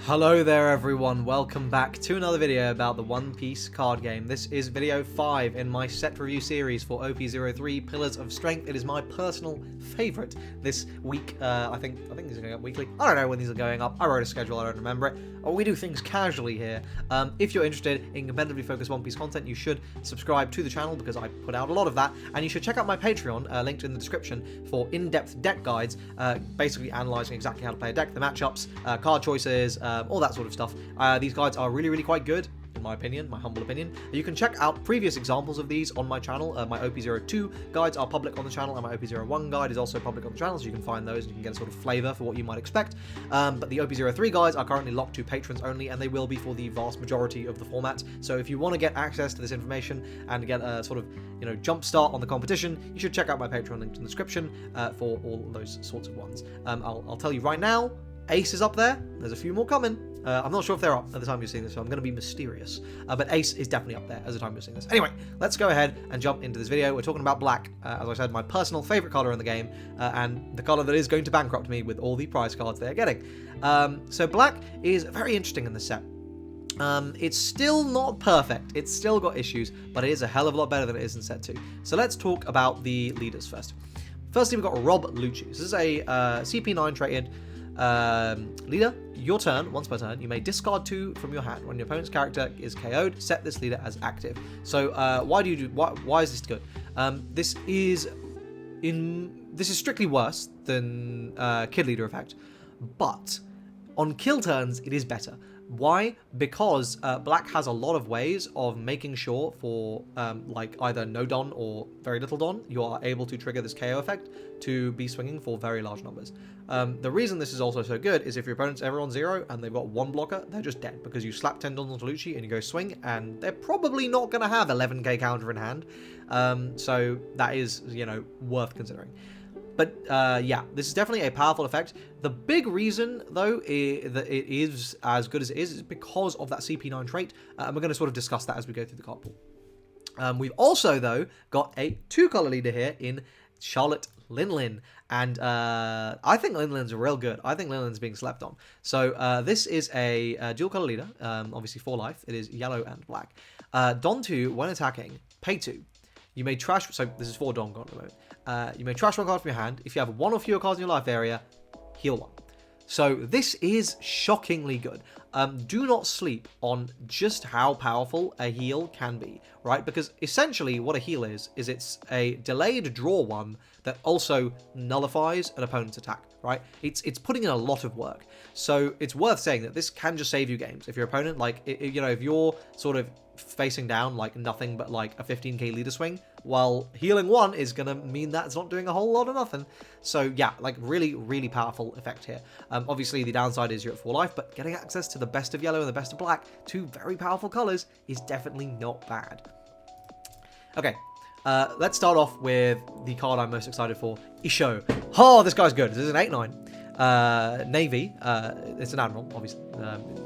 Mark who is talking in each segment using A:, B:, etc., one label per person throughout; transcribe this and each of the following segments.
A: Hello there everyone, welcome back to another video about the One Piece card game. This is video 5 in my set review series for OP03 Pillars of Strength. It is my personal favourite this week. I think these are going up weekly. I don't know when these are going up. I wrote a schedule, I don't remember it. We do things casually here. If you're interested in competitively focused One Piece content, you should subscribe to the channel because I put out a lot of that. And you should check out my Patreon, linked in the description, for in-depth deck guides, basically analysing exactly how to play a deck, the matchups, card choices, all that sort of stuff. These guides are really quite good, in my opinion, my humble opinion. You can check out previous examples of these on my channel. My OP02 guides are public on the channel, and my OP01 guide is also public on the channel, so you can find those and you can get a sort of flavour for what you might expect. But the OP03 guides are currently locked to patrons only, and they will be for the vast majority of the format. So if you want to get access to this information and get a sort of, jump start on the competition, you should check out my Patreon link in the description for all those sorts of ones. I'll tell you right now, Ace is up there. There's a few more coming. I'm not sure if they're up at the time you're seeing this, so I'm going to be mysterious. But Ace is definitely up there at the time you're seeing this. Anyway, let's go ahead and jump into this video. We're talking about Black, as I said, my personal favourite colour in the game, and the colour that is going to bankrupt me with all the prize cards they're getting. So Black is very interesting in this set. It's still not perfect. It's still got issues, but it is a hell of a lot better than it is in set 2. So let's talk about the leaders first. Firstly, we've got Rob Lucci. This is a CP9 traded leader. Your turn, once per turn, you may discard 2 from your hand. When your opponent's character is KO'd, set this leader as active. So why is this good? This is strictly worse than Kid Leader effect, but on kill turns it is better. Why? Because Black has a lot of ways of making sure for like either no Don or very little Don, you are able to trigger this KO effect to be swinging for very large numbers. The reason this is also so good is if your opponent's ever on 0 and they've got 1 blocker, they're just dead because you slap 10 Dons onto Lucci and you go swing, and they're probably not going to have 11k counter in hand. So that is, worth considering. But yeah, this is definitely a powerful effect. The big reason, though, that it is as good as it is because of that CP9 trait, and we're going to sort of discuss that as we go through the card pool. We've also, though, got a 2-color leader here in Charlotte Linlin, and I think Linlin's real good. I think Linlin's being slept on. So this is a dual-color leader, obviously 4 life. It is yellow and black. Don 2, when attacking, pay 2. You may trash, so this is 4 Don card at the moment. You may trash 1 card from your hand. If you have 1 or fewer cards in your life area, heal 1. So this is shockingly good. Do not sleep on just how powerful a heal can be, right? Because essentially what a heal is it's a delayed draw 1 that also nullifies an opponent's attack, right? It's putting in a lot of work. So it's worth saying that this can just save you games. If your opponent, like, if you're sort of facing down like nothing but like a 15k leader swing, well, healing 1 is gonna mean that it's not doing a whole lot of nothing. So yeah, like really powerful effect here. Obviously the downside is you're at 4 life, but getting access to the best of yellow and the best of black, 2 very powerful colors, is definitely not bad. Okay, let's start off with the card I'm most excited for, Isho. Oh, this guy's good. This is an 8/9. Navy, it's an admiral, obviously.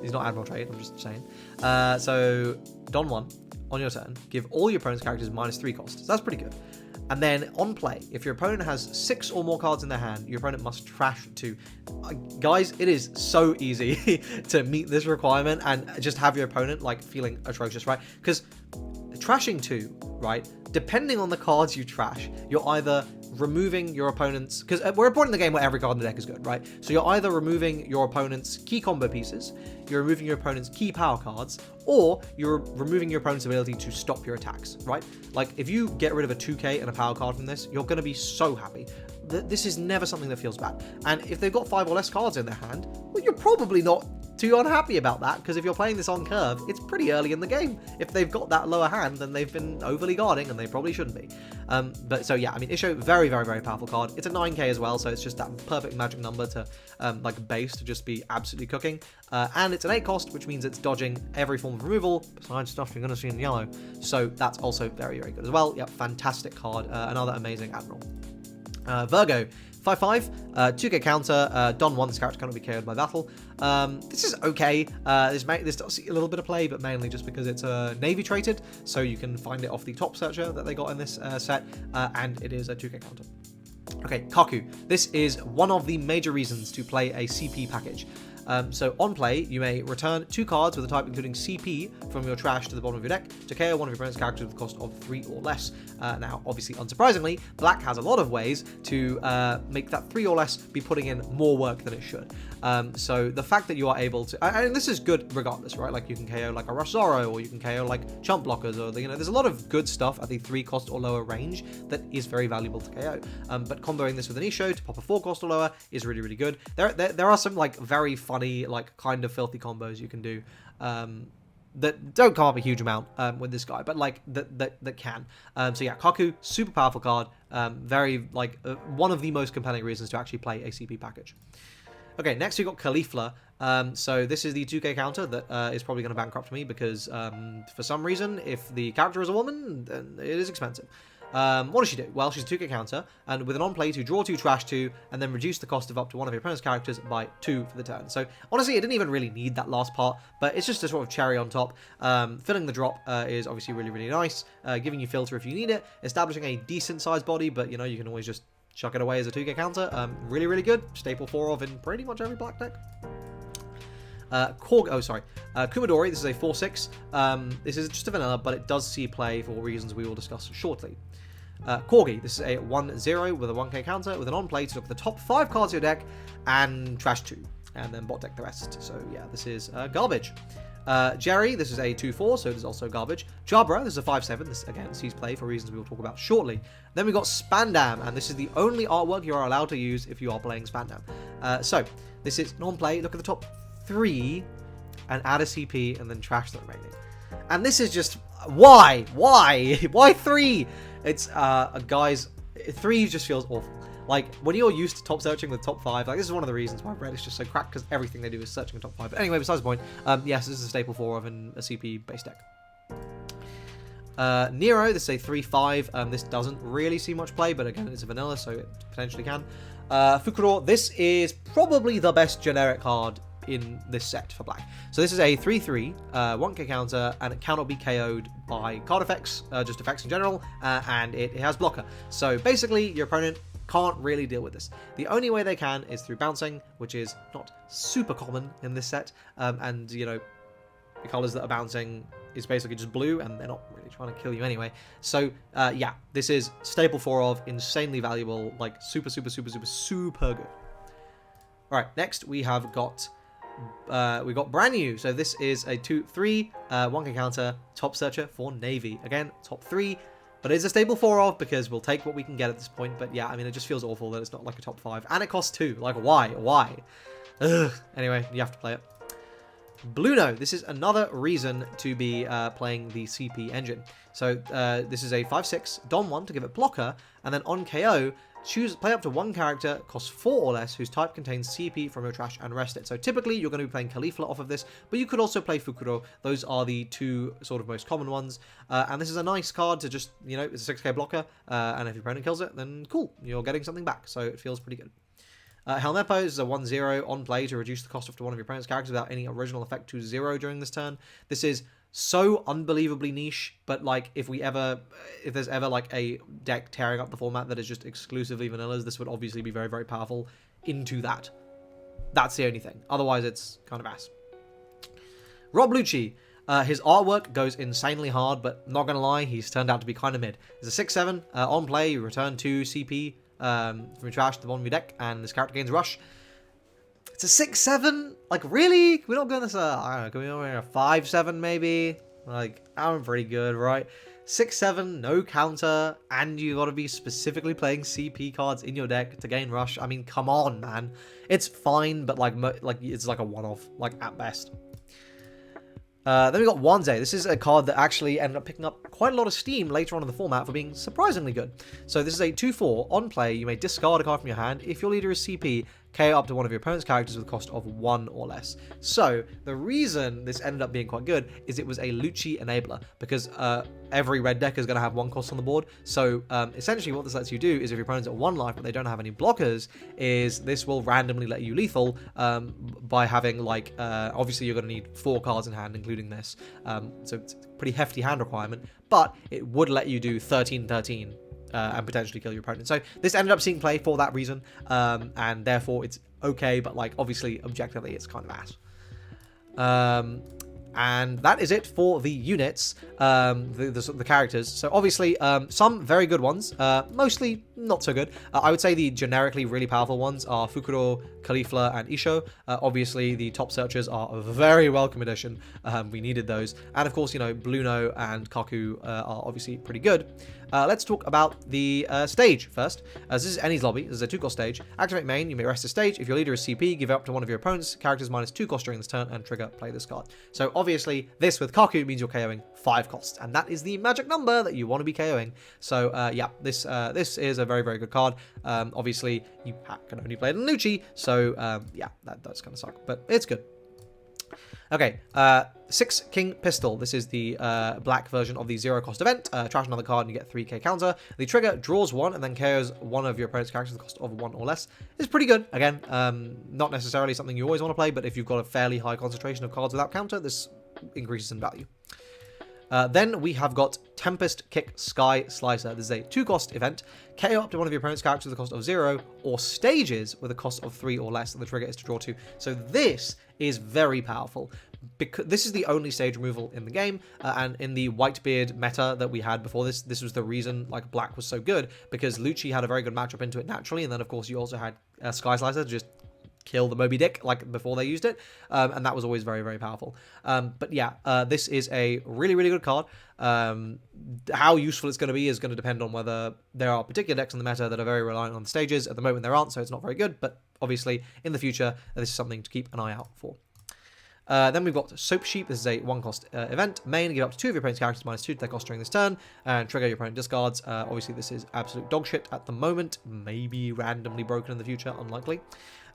A: He's not admiral trade, I'm just saying. So Don 1, on your turn, give all your opponent's characters -3 cost. So that's pretty good. And then on play, if your opponent has 6 or more cards in their hand, your opponent must trash 2. Guys, it is so easy to meet this requirement and just have your opponent like feeling atrocious, right? Because trashing 2, right, depending on the cards you trash, you're either removing your opponent's, because we're at a point in the game where every card in the deck is good, right? So you're either removing your opponent's key combo pieces, you're removing your opponent's key power cards, or you're removing your opponent's ability to stop your attacks, right? Like, if you get rid of a 2k and a power card from this, you're going to be so happy. This is never something that feels bad. And if they've got 5 or less cards in their hand, well, you're probably not too unhappy about that, because if you're playing this on curve, it's pretty early in the game. If they've got that lower hand, then they've been overly guarding, and they probably shouldn't be. But so yeah, I mean, Isho, very powerful card. It's a 9k as well, so it's just that perfect magic number to like base to just be absolutely cooking. And it's an 8 cost, which means it's dodging every form of removal besides stuff you're going to see in yellow. So that's also very good as well. Yep, fantastic card. Another amazing admiral. Virgo, 5/5, 2k counter, Don 1, this character cannot be KO'd by battle. This is okay. This does see a little bit of play, but mainly just because it's Navy traded, so you can find it off the top searcher that they got in this set, and it is a 2k counter. Okay, Kaku. This is one of the major reasons to play a CP package. So on play, you may return 2 cards with a type including CP from your trash to the bottom of your deck to KO one of your opponent's characters with a cost of 3 or less. Now, obviously, unsurprisingly, black has a lot of ways to make that 3 or less be putting in more work than it should. So the fact that you are able to, and this is good regardless, right? Like you can KO like a Rush Zorro, or you can KO like chump blockers, or there's a lot of good stuff at the 3 cost or lower range that is very valuable to KO. But comboing this with an Isho to pop a 4 cost or lower is really, really good. There are some like very funny, like kind of filthy combos you can do. That don't come up a huge amount with this guy, but like that can. So yeah, Kaku, super powerful card. Very like one of the most compelling reasons to actually play a CP package. Okay, next we got Caulifla. So this is the 2k counter that is probably going to bankrupt me because for some reason, if the character is a woman, then it is expensive. What does she do? Well, she's a 2k counter, and with an on-play to draw 2, trash 2, and then reduce the cost of up to one of your opponent's characters by 2 for the turn. So, honestly, it didn't even really need that last part, but it's just a sort of cherry on top. Filling the drop is obviously really, really nice, giving you filter if you need it, establishing a decent-sized body, but, you can always just chuck it away as a 2k counter. Really, really good. Staple 4 of in pretty much every black deck. Kumadori, this is a 4/6. This is just a vanilla, but it does see play for reasons we will discuss shortly. Corgi, this is a 1/0 with a 1k counter with an on-play to look at the top 5 cards of your deck and trash 2, and then bot deck the rest. So yeah, this is garbage. Jerry, this is a 2/4, so it is also garbage. Jabra, this is a 5/7. This again sees play for reasons we will talk about shortly. Then we got Spandam, and this is the only artwork you are allowed to use if you are playing Spandam. So this is non-play. Look at the top 3 and add a CP and then trash the remaining. And this is just why 3? It's guys, 3 just feels awful. Like when you're used to top searching with top 5, like this is one of the reasons why Red is just so cracked, because everything they do is searching in top 5. But anyway, besides the point, yes, this is a staple 4 of a CP base deck. Nero, this is a 3/5. This doesn't really see much play, but again, it's a vanilla, so it potentially can. Fukuro, this is probably the best generic card in this set for black. So this is a 3/3, 1k counter, and it cannot be KO'd by card effects, just effects in general, and it has blocker. So basically, your opponent can't really deal with this. The only way they can is through bouncing, which is not super common in this set, and the colors that are bouncing is basically just blue, and they're not really trying to kill you anyway. So yeah, this is staple 4 of, insanely valuable, like super good. All right, next we have got brand new. So this is a 2/3, 1k counter, top searcher for Navy. Again, top 3, but it's a staple 4 of because we'll take what we can get at this point. But yeah, I mean, it just feels awful that it's not like a top 5, and it costs 2. Like why? Ugh. Anyway, you have to play it. Bluno, this is another reason to be playing the CP engine. So this is a 5/6, Dom 1 to give it blocker, and then on KO, play up to 1 character, costs 4 or less, whose type contains CP from your trash, and rest it. So typically, you're going to be playing Caulifla off of this, but you could also play Fukuro. Those are the 2 sort of most common ones. And this is a nice card to just, it's a 6k blocker, and if your opponent kills it, then cool, you're getting something back. So it feels pretty good. Helmeppo is a 1/0 on play to reduce the cost of one of your opponent's characters without any original effect to 0 during this turn. This is so unbelievably niche, but like if there's ever like a deck tearing up the format that is just exclusively vanillas, this would obviously be very, very powerful into that. That's the only thing. Otherwise, it's kind of ass. Rob Lucci. His artwork goes insanely hard, but not gonna lie, he's turned out to be kind of mid. It's a 6/7 on play. You return 2 CP from your trash to the bottom of your deck, and this character gains rush. It's a 6/7? Like, really? We're not going this, I don't know, can we go a 5/7 maybe? Like, I'm pretty good, right? 6/7, no counter, and you gotta be specifically playing CP cards in your deck to gain rush. I mean, come on, man. It's fine, but like it's like a one-off, like, at best. Then we got Wanze. This is a card that actually ended up picking up quite a lot of steam later on in the format for being surprisingly good. So this is a 2/4. On play, you may discard a card from your hand. If your leader is CP, KO up to one of your opponent's characters with a cost of 1 or less. So the reason this ended up being quite good is it was a Lucci enabler, because every red deck is going to have 1 cost on the board. So essentially what this lets you do is if your opponent's at 1 life but they don't have any blockers, is this will randomly let you lethal by having like, obviously you're going to need 4 cards in hand, including this. So it's a pretty hefty hand requirement, but it would let you do 13/13 and potentially kill your opponent. So this ended up seeing play for that reason, and therefore it's okay, but like obviously objectively it's kind of ass. And that is it for the units, the characters. So obviously, some very good ones, mostly not so good. I would say the generically really powerful ones are Fukuro, Caulifla, and Isho. Obviously, the top searchers are a very welcome addition. We needed those. And of course, you know, Bluno and Kaku are obviously pretty good. Let's talk about the stage first. This is Eni's lobby. This is a 2-cost stage. Activate main, you may rest the stage. If your leader is CP, give it up to one of your opponent's characters -2 cost during this turn and trigger play this card. So obviously, this with Kaku means you're KOing 5 costs, and that is the magic number that you want to be KOing. So yeah, this is a very, very good card. Obviously, you can only play it in Lucci, so yeah, that does kind of suck, but it's good. Okay, 6 King Pistol. This is the black version of the 0-cost event. Trash another card and you get 3k counter. The trigger draws 1 and then KOs one of your opponent's characters at the cost of 1 or less. It's pretty good. Again, not necessarily something you always want to play, but if you've got a fairly high concentration of cards without counter, this increases in value. Then we have got Tempest Kick Sky Slicer. This is a 2-cost event. KO up to one of your opponent's characters with a cost of 0 or stages with a cost of 3 or less, and the trigger is to draw 2. So this is very powerful, because this is the only stage removal in the game, and in the Whitebeard meta that we had before this was the reason like black was so good, because Lucci had a very good matchup into it naturally, and then of course you also had Sky Slicer to just kill the Moby Dick like before they used it, and that was always very, very powerful. But yeah, this is a really, really good card. How useful it's going to be is going to depend on whether there are particular decks in the meta that are very reliant on the stages. At the moment there aren't, so it's not very good, but obviously in the future this is something to keep an eye out for. Then we've got Soap Sheep. This is a 1-cost event. Main, give up to 2 of your opponent's characters -2 to their cost during this turn, and trigger your opponent discards. Obviously, this is absolute dog shit at the moment. Maybe randomly broken in the future, unlikely.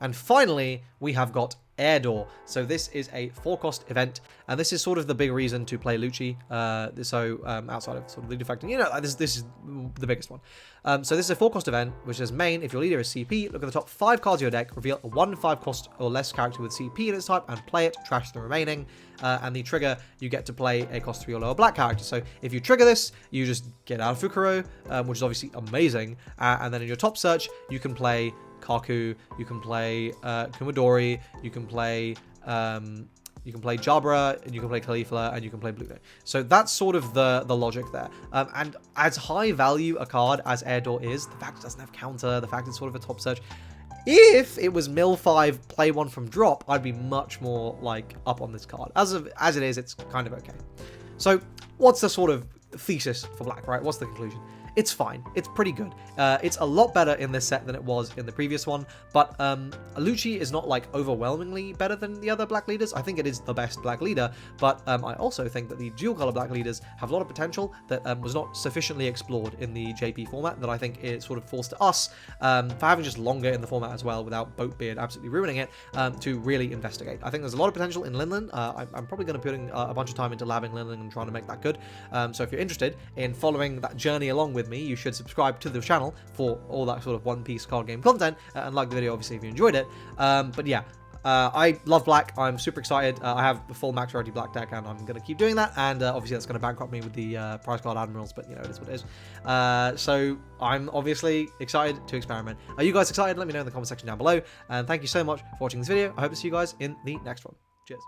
A: And finally, we have got Air Door. So this is a 4-cost event, and this is sort of the big reason to play Lucci. Outside of sort of lead effect, you know, this is the biggest one. So this is a 4-cost event, which says main, if your leader is CP, look at the top 5 cards of your deck, reveal a 1 5-cost or less character with CP in its type, and play it, trash the remaining. And the trigger, you get to play a cost 3 or lower black character. So if you trigger this, you just get out of Fukuro, which is obviously amazing. And then in your top search, you can play Kaku, you can play Kumodori, you can play Jabra, and you can play Caulifla, and you can play Bluno. So that's sort of the logic there. And as high value a card as Air Door is, the fact it doesn't have counter, the fact it's sort of a top search, if it was mill 5, play 1 from drop, I'd be much more like up on this card. As it is, it's kind of okay. So what's the sort of thesis for black, right? What's the conclusion? It's fine. It's pretty good. It's a lot better in this set than it was in the previous one, but Lucci is not like overwhelmingly better than the other black leaders. I think it is the best black leader, but I also think that the dual color black leaders have a lot of potential that was not sufficiently explored in the JP format, that I think it sort of falls to us for having just longer in the format as well, without Boatbeard absolutely ruining it, to really investigate. I think there's a lot of potential in Linland. I'm probably going to be putting a bunch of time into labbing Linland and trying to make that good. So if you're interested in following that journey along with me, you should subscribe to the channel for all that sort of One Piece card game content, and like the video obviously if you enjoyed it. But yeah, I love black. I'm super excited. I have the full max rarity black deck, and I'm going to keep doing that, and obviously that's going to bankrupt me with the prize card admirals, but you know, it is what it is. So I'm obviously excited to experiment. Are you guys excited? Let me know in the comment section down below, and thank you so much for watching this video. I hope to see you guys in the next one. Cheers.